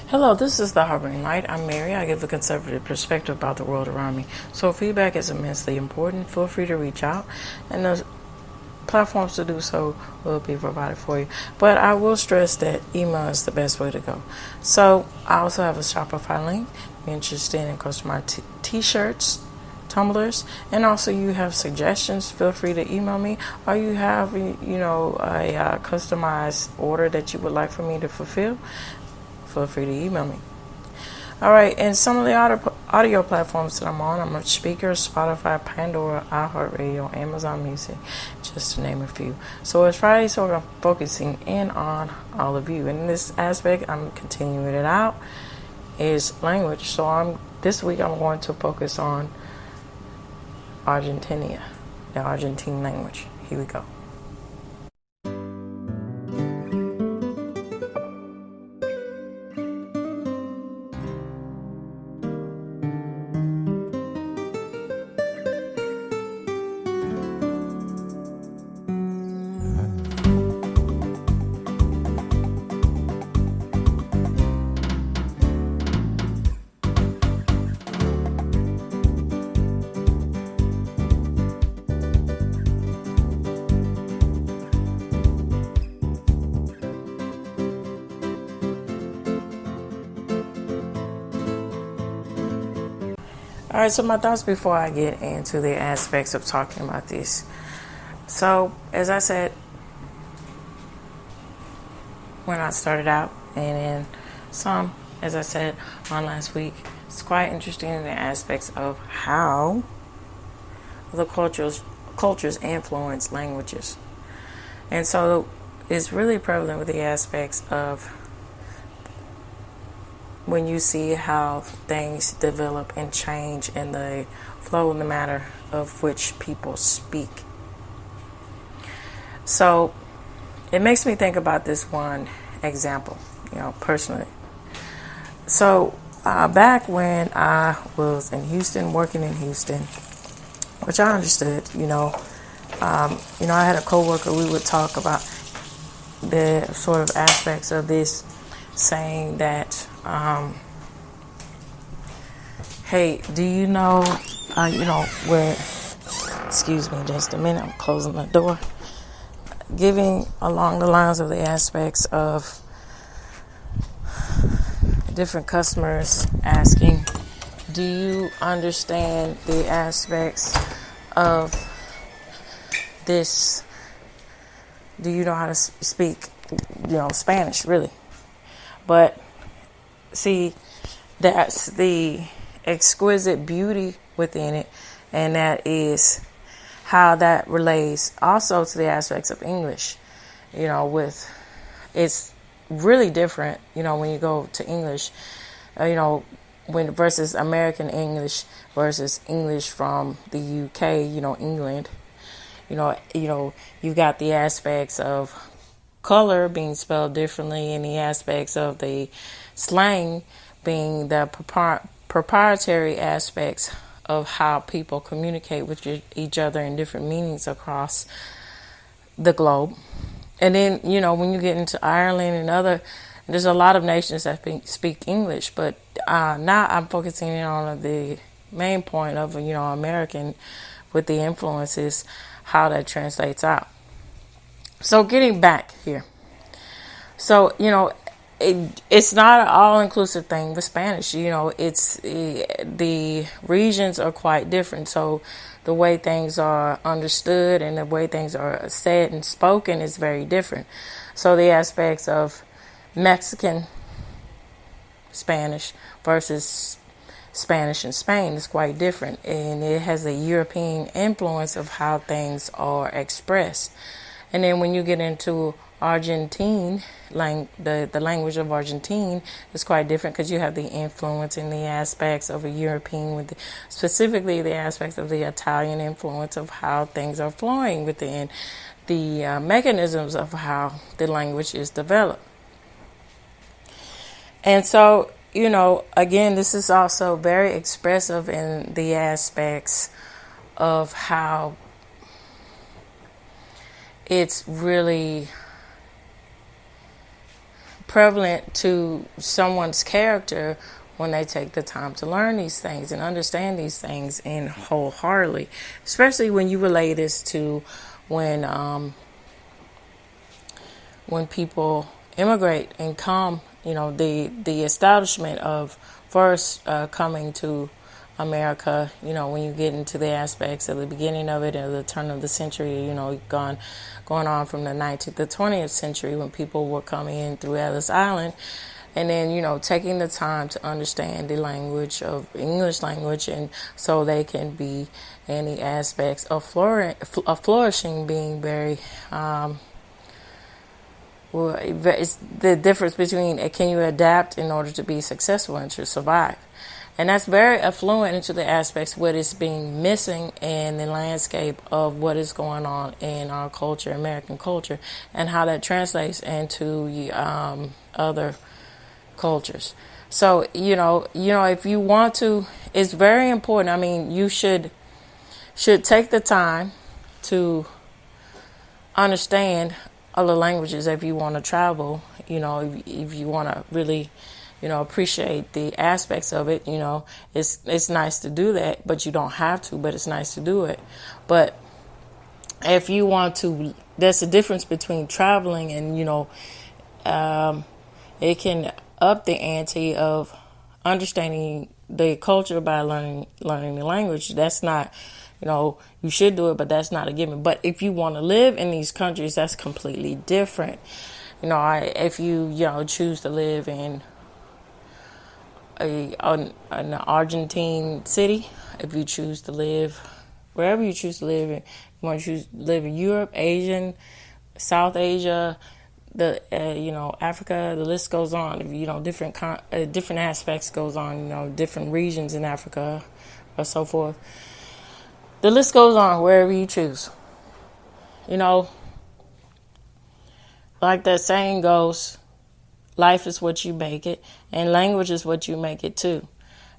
Hello, this is the Harboring Light. I'm Mary. I give a conservative perspective about the world around me. So feedback is immensely important. Feel free to reach out, and the platforms to do so will be provided for you. But I will stress that email is the best way to go. So I also have a Shopify link. If you're interested in customized t-shirts, tumblers, and also you have suggestions, feel free to email me, or you have a customized order that you would like for me to fulfill, feel free to email me. All right, and some of the audio platforms that I'm on, I'm a speaker, Spotify, Pandora, iHeartRadio, Amazon Music, just to name a few. So it's Friday, so I'm focusing in on all of you. And in this aspect, I'm continuing it out, is language. So this week I'm going to focus on Argentina, the Argentine language. Here we go. All right, so my thoughts before I get into the aspects of talking about this. So, as I said when I started out, and then some, as I said on last week, it's quite interesting in the aspects of how the cultures influence languages. And so it's really prevalent with the aspects of when you see how things develop and change in the flow and the manner of which people speak. So it makes me think about this one example, personally. So back when I was in Houston, working in Houston, which I understood, I had a coworker. We would talk about the sort of aspects of this, saying that, hey, do you know, where, excuse me just a minute, I'm closing the door, giving along the lines of the aspects of different customers asking, do you understand the aspects of this? Do you know how to speak, Spanish, really? But see, that's the exquisite beauty within it, and that is how that relates also to the aspects of English. It's really different, when you go to English, when versus American English versus English from the UK, England. You got the aspects of color being spelled differently, and the aspects of the slang being the proprietary aspects of how people communicate with each other in different meanings across the globe. And then, when you get into Ireland and there's a lot of nations that speak English, but now I'm focusing in on the main point of, American, with the influences, how that translates out. So getting back here. So, it's not an all-inclusive thing with Spanish. The regions are quite different. So the way things are understood and the way things are said and spoken is very different. So the aspects of Mexican Spanish versus Spanish in Spain is quite different. And it has a European influence of how things are expressed. And then when you get into Argentine, the language of Argentine is quite different, because you have the influence in the aspects of a European, specifically the aspects of the Italian influence of how things are flowing within the mechanisms of how the language is developed. And so, again, this is also very expressive in the aspects of how it's really prevalent to someone's character when they take the time to learn these things and understand these things and wholeheartedly, especially when you relate this to when people immigrate and come, the establishment of first coming to America, when you get into the aspects of the beginning of it and the turn of the century, going on from the 19th to 20th century when people were coming in through Ellis Island. And then, taking the time to understand the language of English language, and so they can be in the aspects of flourishing, being very, it's the difference between can you adapt in order to be successful and to survive. And that's very affluent into the aspects what is being missing in the landscape of what is going on in our culture, American culture, and how that translates into other cultures. So, if you want to, it's very important. I mean, you should take the time to understand other languages if you want to travel, if you want to really, appreciate the aspects of it. It's nice to do that, but you don't have to, but it's nice to do it. But if you want to, there's a difference between traveling and, it can up the ante of understanding the culture by learning the language. That's not, you should do it, but that's not a given. But if you want to live in these countries, that's completely different. If you, choose to live in an Argentine city, if you choose to live wherever you choose to live in, you want to choose to live in Europe, Asian, South Asia, Africa, the list goes on. Different aspects goes on, different regions in Africa or so forth. The list goes on wherever you choose. Like that saying goes, life is what you make it, and language is what you make it too.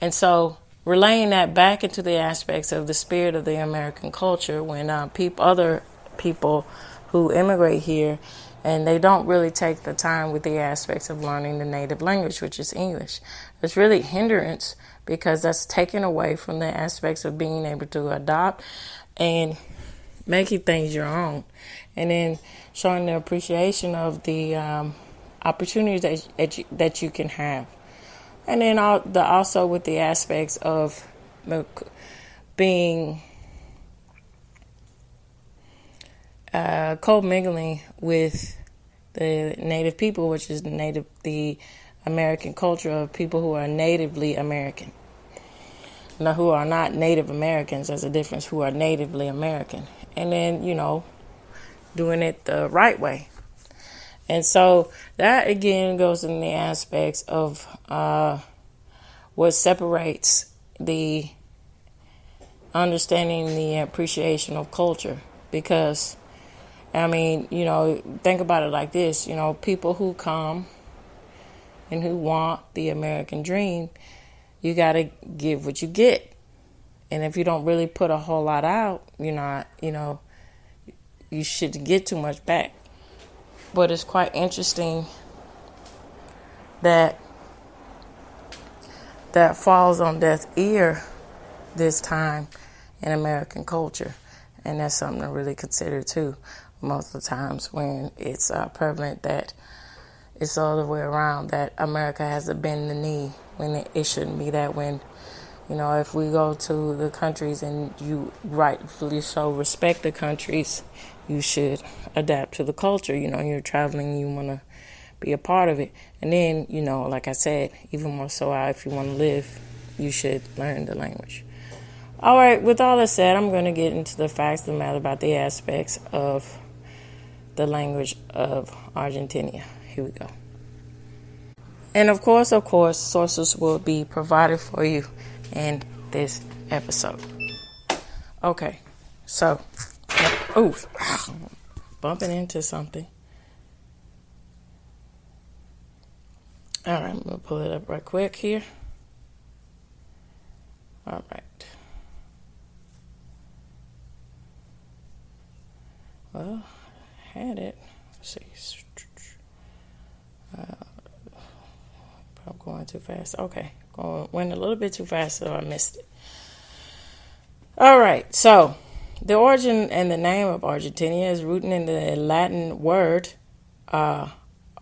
And so relaying that back into the aspects of the spirit of the American culture, when other people who immigrate here, and they don't really take the time with the aspects of learning the native language, which is English. It's really hindrance because that's taken away from the aspects of being able to adopt and making things your own. And then showing the appreciation of the opportunities that you can have. And then also with the aspects of being co-mingling with the native people, which is the American culture of people who are natively American. Now, who are not Native Americans, there's a difference, who are natively American. And then, doing it the right way. And so that, again, goes in the aspects of what separates the understanding the appreciation of culture. Because, think about it like this, people who come and who want the American dream, you got to give what you get. And if you don't really put a whole lot out, you shouldn't get too much back. But it's quite interesting that falls on deaf ear this time in American culture. And that's something to really consider too. Most of the times when it's prevalent that it's the other way around, that America has to bend the knee when it shouldn't be that. When, if we go to the countries and you rightfully so respect the countries, you should adapt to the culture. You're traveling, you want to be a part of it. And then, like I said, even more so if you want to live, you should learn the language. All right, with all that said, I'm going to get into the facts of the matter about the aspects of the language of Argentina. Here we go. And of course, sources will be provided for you in this episode. Okay, so, bumping into something. All right, I'm going to pull it up right quick here. All right. Well, I had it. Let's see. I'm going too fast. Okay. Went a little bit too fast, so I missed it. All right. So the origin and the name of Argentina is rooted in the Latin word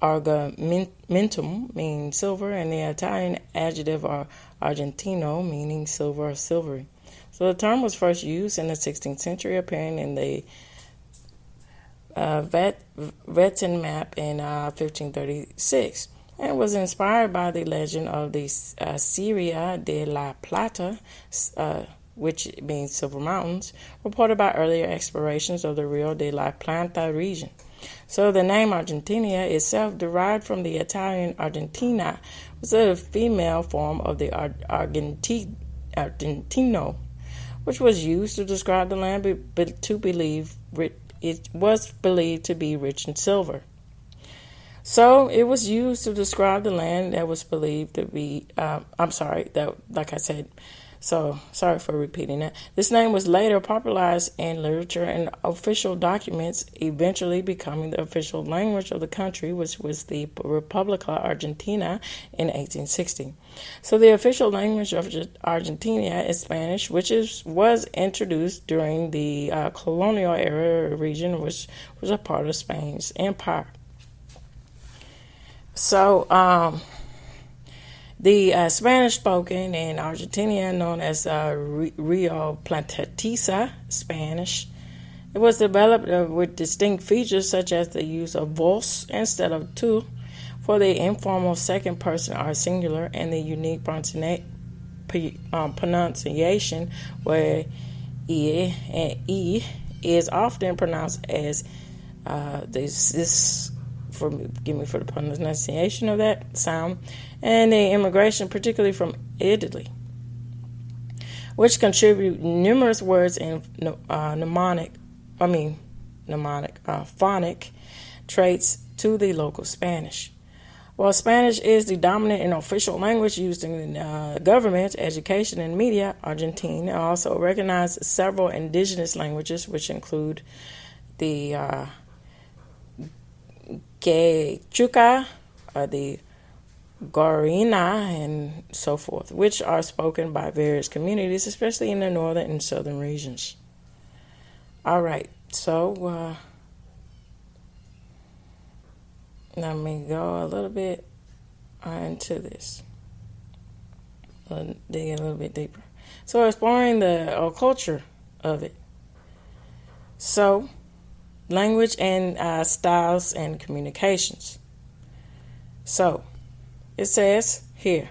argamentum, meaning silver, and the Italian adjective argentino, meaning silver or silvery. So the term was first used in the 16th century, appearing in the Vetten map in 1536, and was inspired by the legend of the Sierra de la Plata, which means Silver Mountains, reported by earlier explorations of the Rio de la Plata region. So the name Argentina itself derived from the Italian Argentina, was a female form of the Argentino, which was used to describe the land it was believed to be rich in silver. So it was used to describe the land that was believed to be, so sorry for repeating that. This name was later popularized in literature and official documents, eventually becoming the official language of the country, which was the Republica Argentina in 1860. So the official language of Argentina is Spanish, which was introduced during the colonial era region, which was a part of Spain's empire. So, the Spanish spoken in Argentina, known as Rio Plantatiza Spanish, it was developed with distinct features such as the use of vos instead of tu for the informal second person or singular, and the unique pronunciation where e is often pronounced as forgive me for the pronunciation of that sound, and the immigration, particularly from Italy, which contribute numerous words in phonic traits to the local Spanish. While Spanish is the dominant and official language used in government, education, and media, Argentina also recognizes several indigenous languages, which include the Quechua, the Guarina, and so forth, which are spoken by various communities, especially in the northern and southern regions. All right, so let me go a little bit into this, dig a little bit deeper. So exploring the culture of it. So language and styles and communications. So it says here,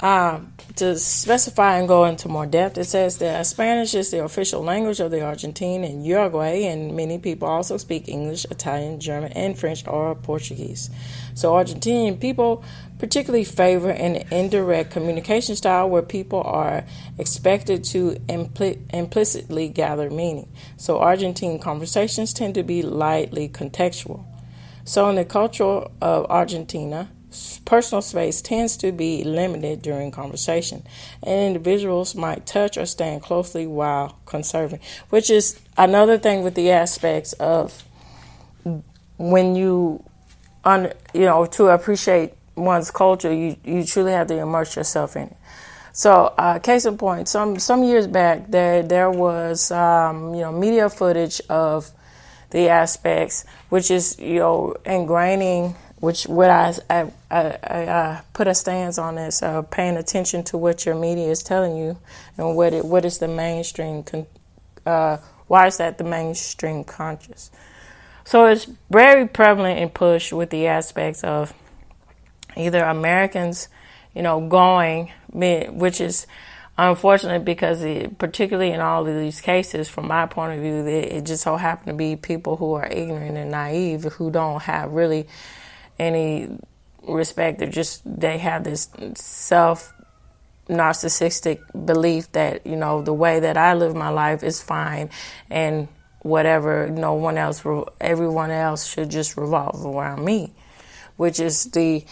to specify and go into more depth, it says that Spanish is the official language of the Argentine and Uruguay, and many people also speak English, Italian, German, and French or Portuguese. So Argentinian people particularly favor an indirect communication style where people are expected to implicitly gather meaning. So Argentine conversations tend to be lightly contextual. So in the culture of Argentina, personal space tends to be limited during conversation, and individuals might touch or stand closely while conserving, which is another thing with the aspects of when to appreciate one's culture, you truly have to immerse yourself in it. So, case in point, some years back, there was media footage of the aspects, which is ingraining. Which what I put a stance on is paying attention to what your media is telling you, and what is the mainstream. Why is that the mainstream conscious? So it's very prevalent and pushed with the aspects of either Americans, going, which is unfortunate because particularly in all of these cases, from my point of view, it just so happened to be people who are ignorant and naive, who don't have really any respect. They have this narcissistic belief that the way that I live my life is fine, and whatever everyone else should just revolve around me, which is the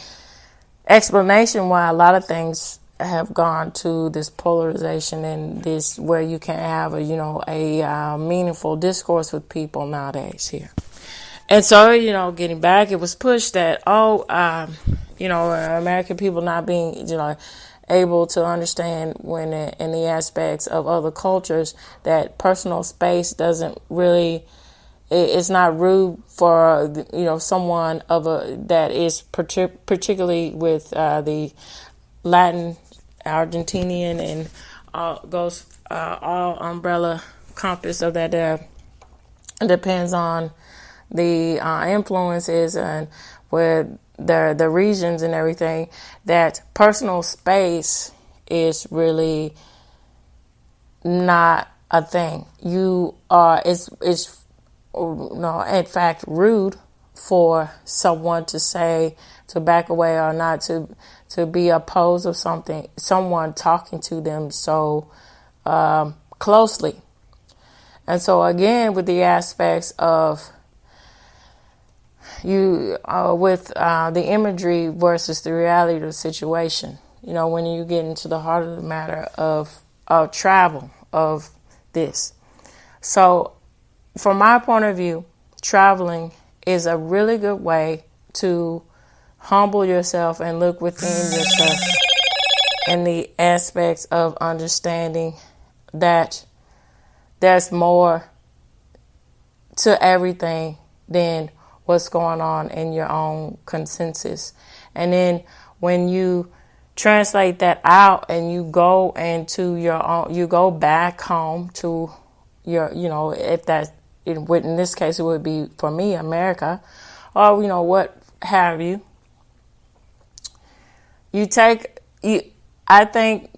explanation why a lot of things have gone to this polarization and this where you can't have a meaningful discourse with people nowadays here. And so, getting back, it was pushed that, American people not being, able to understand when in the aspects of other cultures that personal space doesn't really, it's not rude for, someone that is particularly with the Latin, Argentinian, and goes all umbrella compass of that. Depends on the influences and where the regions and everything, that personal space is really not a thing. It's no, in fact, rude for someone to say to back away or not to be opposed of someone talking to them so closely. And so again, with the aspects of with the imagery versus the reality of the situation, when you get into the heart of the matter of travel, of this. So from my point of view, traveling is a really good way to humble yourself and look within yourself in the aspects of understanding that there's more to everything than what's going on in your own consensus. And then when you translate that out and you go into your own, you go back home to your, if that's, in this case, it would be for me, America, or, what have you. I think,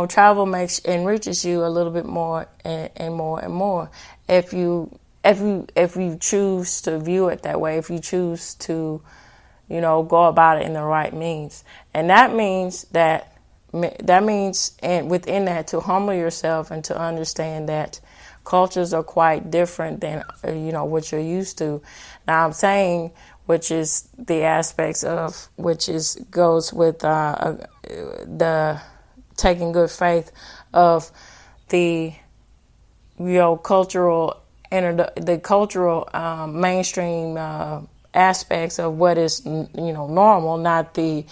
travel enriches you a little bit more and more and more if you choose to view it that way, if you choose to, go about it in the right means. And that means and within that, to humble yourself and to understand that cultures are quite different than, what you're used to. Now I'm saying, which is the aspects of, goes with the taking good faith of the, cultural and the cultural mainstream aspects of what is, normal, not the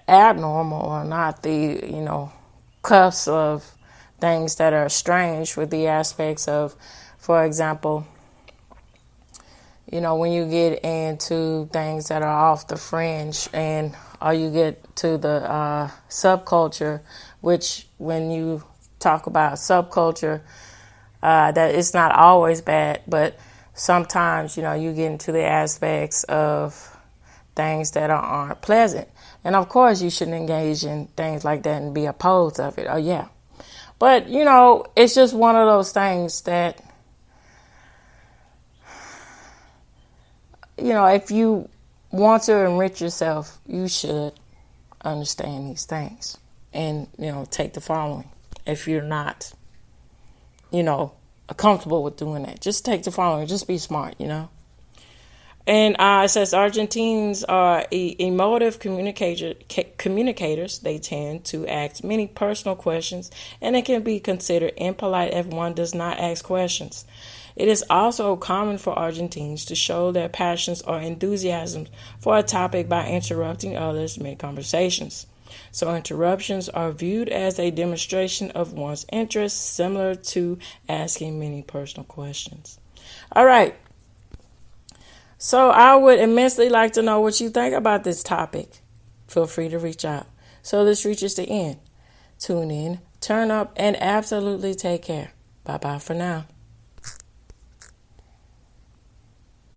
abnormal, or not the, cuffs of things that are strange, with the aspects of, for example, when you get into things that are off the fringe, or you get to the subculture, which when you talk about subculture, that it's not always bad, but sometimes, you get into the aspects of things that aren't pleasant. And of course, you shouldn't engage in things like that and be opposed of it. Oh, yeah. But, it's just one of those things that, if you want to enrich yourself, you should understand these things and, take the following. If you're not, comfortable with doing that, just take the following. Just be smart, And it says Argentines are emotive communicators. They tend to ask many personal questions, and it can be considered impolite if one does not ask questions. It is also common for Argentines to show their passions or enthusiasm for a topic by interrupting others mid-conversations. So interruptions are viewed as a demonstration of one's interest, similar to asking many personal questions. All right. So I would immensely like to know what you think about this topic. Feel free to reach out. So this reaches the end. Tune in, turn up, and absolutely take care. Bye-bye for now.